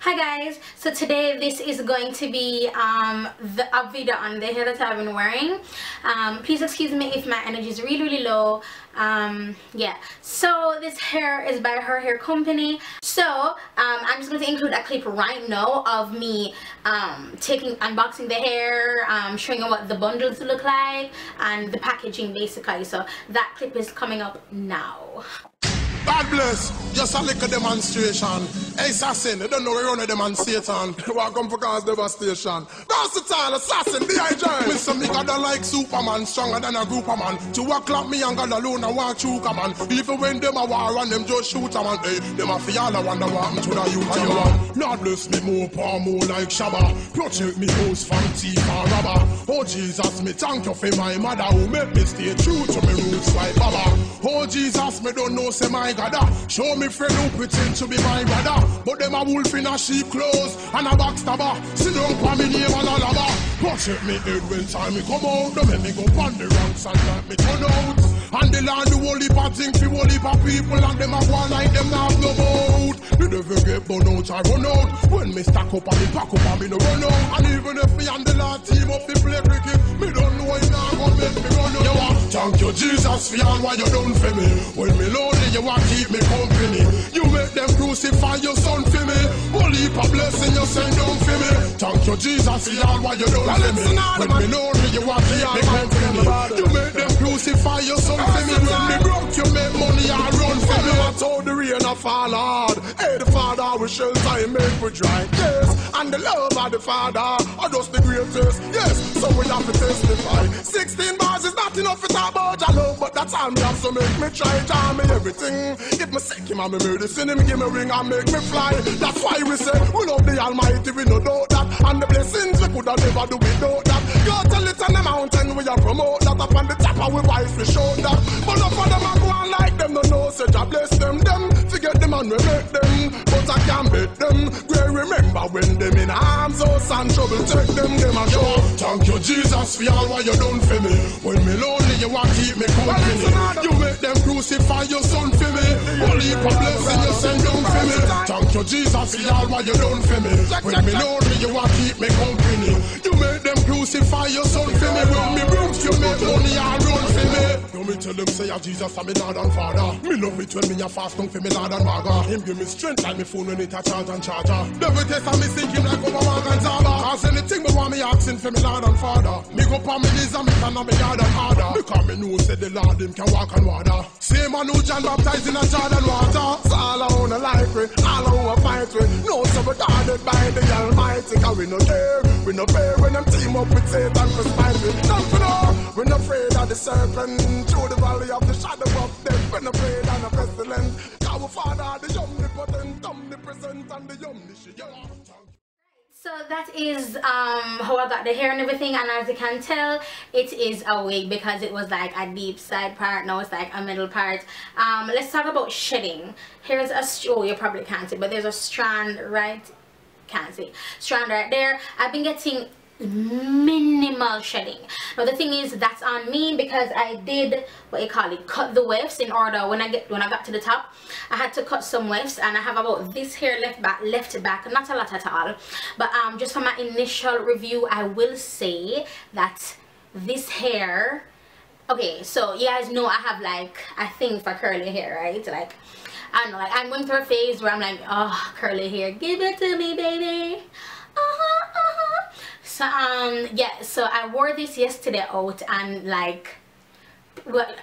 Hi guys, so today this is going to be a video on the hair that I've been wearing. Please excuse me if my energy is really low. Yeah, so this hair is by Her Hair Company. So I'm just going to include a clip right now of me unboxing the hair, showing you what the bundles look like and the packaging basically. So that clip is coming up now. God bless, just a little demonstration. Hey, assassin, you don't know we run a demonstration. Welcome for cause devastation. Versatile assassin, B.I. Jai. Mr. Me God like Superman, stronger than a group of man. 2 o'clock me and God alone and walk through come on. Even when them a war and them just shoot a man. Hey, them a feel I wonder what happened to the youth of you. Lord bless me more, power more like Shabba. Protect me house from thief and robber. Oh Jesus, me thank you for my mother who make me stay true to me roots like Baba. Oh Jesus, me don't know say my God. Show me friend who pretend to be my brother. But them a wolf in a sheep clothes and a backstabber. Sit down for me name and a lava. Protect me head when time me come out. Don't make me go on the ranks and let me turn out. And the land do whole heap of things for whole heap of people. And them a go like them not have no vote. Me never get burn out I run out. When me stack up and me pack up and me no run out. And even if me and the last team up the play cricket, me don't know if now gonna make me run out. Thank you Jesus for all what you done for me. When me lonely you want keep me company. You make them crucify your son for me. Holy heap of blessing you send down for me. Thank you Jesus for all what you done for me. When me lonely you want keep me company. You make them crucify your son for me. When me broke you make money and run for me. I told the rain a fall hard. Hey the Father we shelter him make for dry. Yes, and the love of the Father are just the greatest. Yes, so we have to testify. 16 bars is not enough to talk about your love, but that's all me have so make me try to me everything. If me sick him and me medicine, him give me ring and make me fly. That's why we say we love the Almighty, we no doubt that. And the blessings we coulda never do without that. Go tell it on the mountain, we a promote that. Up on the top of we voice we show that. But no for them a go on like them, no know say I bless them. Them forget them and we make them, but I can't bet them. We remember when them in arms, house and trouble take them a show. Thank you Jesus for all what you done for me. When me lonely you want keep me company. You make them crucify your son for me. Holy heap of blessing you send down for me. Thank you Jesus for all what you done for me. When me lonely you want keep me company. You make them crucify your son for me. When me broke you make money and run for me. You me tell them say Jesus I'm me Lord and Father. Me love it when me a fast down for me Lord and Maga. Him give me strength like me phone when it a charge and charger. Devil test and me sink him like over Mark and Zaba. Cause anything me want me asking for me Lord and Father. Me go pa me knees and me can me yard and harder. Because me know say the Lord him can walk on water. Same man who John baptized in a Jordan water. So all I wanna like we, all I wanna fight with. No so we guarded by the Almighty. Cause we no care, we no fear when them team up with Satan for spite with. Don't you know, we no afraid of the serpent. Through the valley of the shadow of death. We no afraid of the pestilence. Cause our Father the omnipotent, omnipresent and the omniscient. So that is how I got the hair and everything, and as you can tell it is a wig because it was like a deep side part, now it's like a middle part. Let's talk about shedding. Here's a you probably can't see, but there's a strand right, can't see, strand right there. I've been getting minimal shedding. Now the thing is that's on me because I did what you call it, cut the wefts in order. When I got to the top I had to cut some wefts, and I have about this hair left back, not a lot at all, but just for my initial review I will say that this hair, okay, so you guys know I have like a thing for curly hair, right? Like I don't know, like I'm going through a phase where I'm like, oh, curly hair, give it to me baby. So yeah, so I wore this yesterday out, and like, well,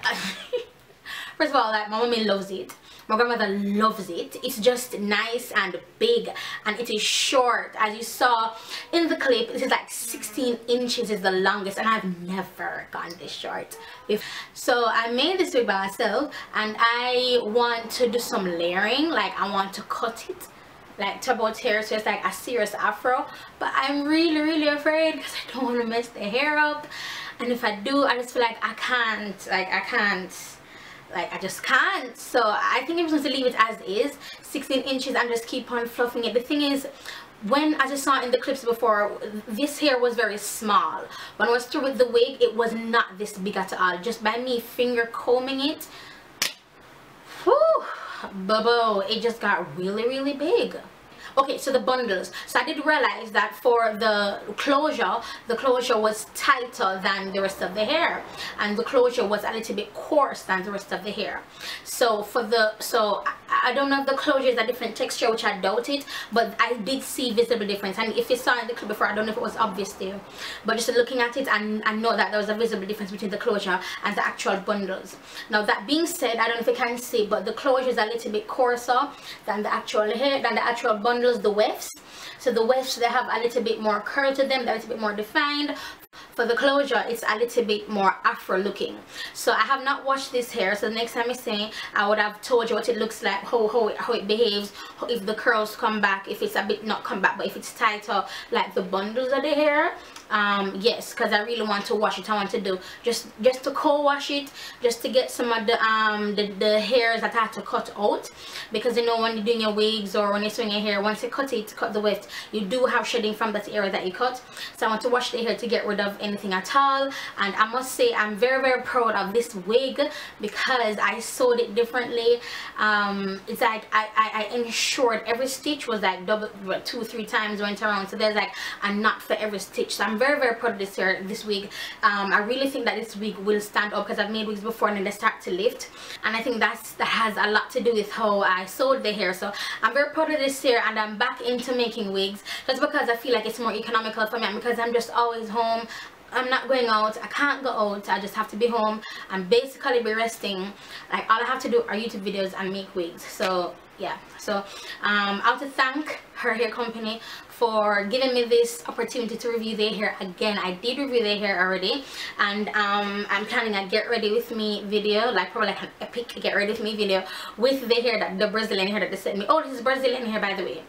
first of all, like my mommy loves it, my grandmother loves it. It's just nice and big, and it is short. As you saw in the clip, this is like 16 inches is the longest, and I've never gone this short before. So I made this wig by myself, and I want to do some layering. Like I want to cut it like to about here, so it's like a serious afro, but I'm really afraid because I don't want to mess the hair up, and if I do I just feel like I just can't. So I think I'm supposed to leave it as is, 16 inches, and just keep on fluffing it. The thing is, when, as I saw in the clips before, this hair was very small. When I was through with the wig it was not this big at all. Just by me finger combing it, whew, bubble, it just got really big. Okay, so the bundles. So I did realize that for the closure was tighter than the rest of the hair, and the closure was a little bit coarse than the rest of the hair. So I don't know if the closure is a different texture, which I doubt it, but I did see visible difference. And if you saw in the clip before, I don't know if it was obvious to you, but just looking at it, and I know that there was a visible difference between the closure and the actual bundles. Now that being said, I don't know if you can see, but the closure is a little bit coarser than the actual hair, than the actual bundles, the wefts. So the wefts, they have a little bit more curl to them, they're a little bit more defined. For the closure, it's a little bit more afro looking. So I have not washed this hair, so the next time I say, I would have told you what it looks like, how it behaves, if the curls come back, if it's a bit not come back, but if it's tighter like the bundles of the hair. Yes, because I really want to wash it. I want to do just to co-wash it, just to get some of the hairs that I had to cut out, because you know when you're doing your wigs or when you're doing your hair, once you cut the weft, you do have shedding from that area that you cut. So I want to wash the hair to get rid of anything at all. And I must say, I'm very proud of this wig because I sewed it differently. It's like I ensured every stitch was like double, 2-3 times went around, so there's like a knot for every stitch. So I'm very proud of this wig. I really think that this wig will stand up, because I've made wigs before and then they start to lift, and I think that has a lot to do with how I sewed the hair. So I'm very proud of this hair, and I'm back into making wigs just because I feel like it's more economical for me, and because I'm just always home. I'm not going out, I can't go out, I just have to be home and basically be resting. Like all I have to do are YouTube videos and make wigs. So yeah, so I want to thank her hair company for giving me this opportunity to review their hair again. I did review their hair already, and I'm planning a get ready with me video, like probably like an epic get ready with me video with the hair, that the Brazilian hair that they sent me. Oh, this is Brazilian hair, by the way.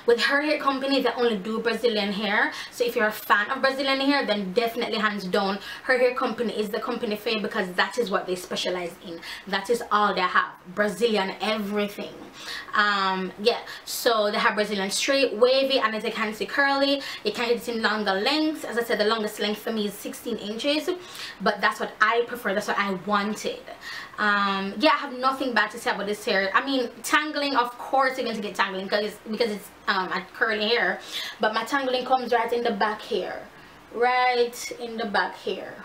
With her hair company, they only do Brazilian hair, so if you're a fan of Brazilian hair, then definitely hands down her hair company is the company for you, because that is what they specialize in. That is all they have, Brazilian everything. Yeah, so they have Brazilian straight, wavy, and as you can see, curly. You can get it in longer lengths. As I said, the longest length for me is 16 inches, but that's what I prefer, that's what I wanted. Yeah, I have nothing bad to say about this hair. I mean, tangling, of course you're going to get tangling because it's a curly hair, but my tangling comes right in the back here, right in the back here,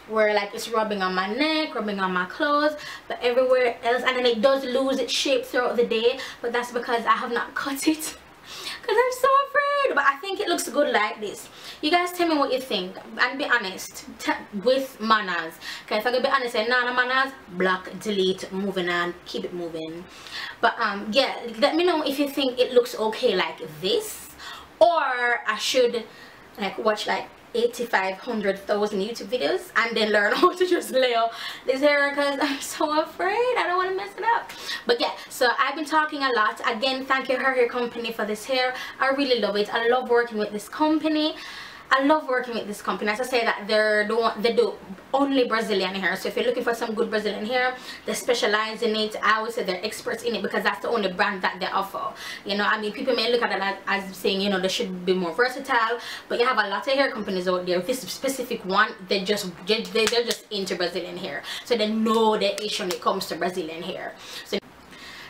where like it's rubbing on my neck, rubbing on my clothes, but everywhere else, and then it does lose its shape throughout the day, but that's because I have not cut it because I'm so afraid. But I think it looks good like this. You guys tell me what you think, and be honest with manners. Okay, if I can be honest and no manners, block, delete, moving on, keep it moving. But yeah, let me know if you think it looks okay like this, or I should like watch like 85,000 YouTube videos and then learn how to just layer this hair, because I'm so afraid I don't want to mess it up. But yeah, so I've been talking a lot. Again, thank you her hair company for this hair. I really love it. I love working with this company. I love working with this company. As I say that they do only Brazilian hair. So if you're looking for some good Brazilian hair, they specialize in it. I would say they're experts in it, because that's the only brand that they offer. You know, I mean, people may look at it as saying, you know, they should be more versatile, but you have a lot of hair companies out there. This specific one, they're just into Brazilian hair, so they know the issue when it comes to Brazilian hair. So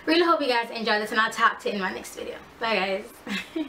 really hope you guys enjoyed this, and I'll talk to you in my next video. Bye guys.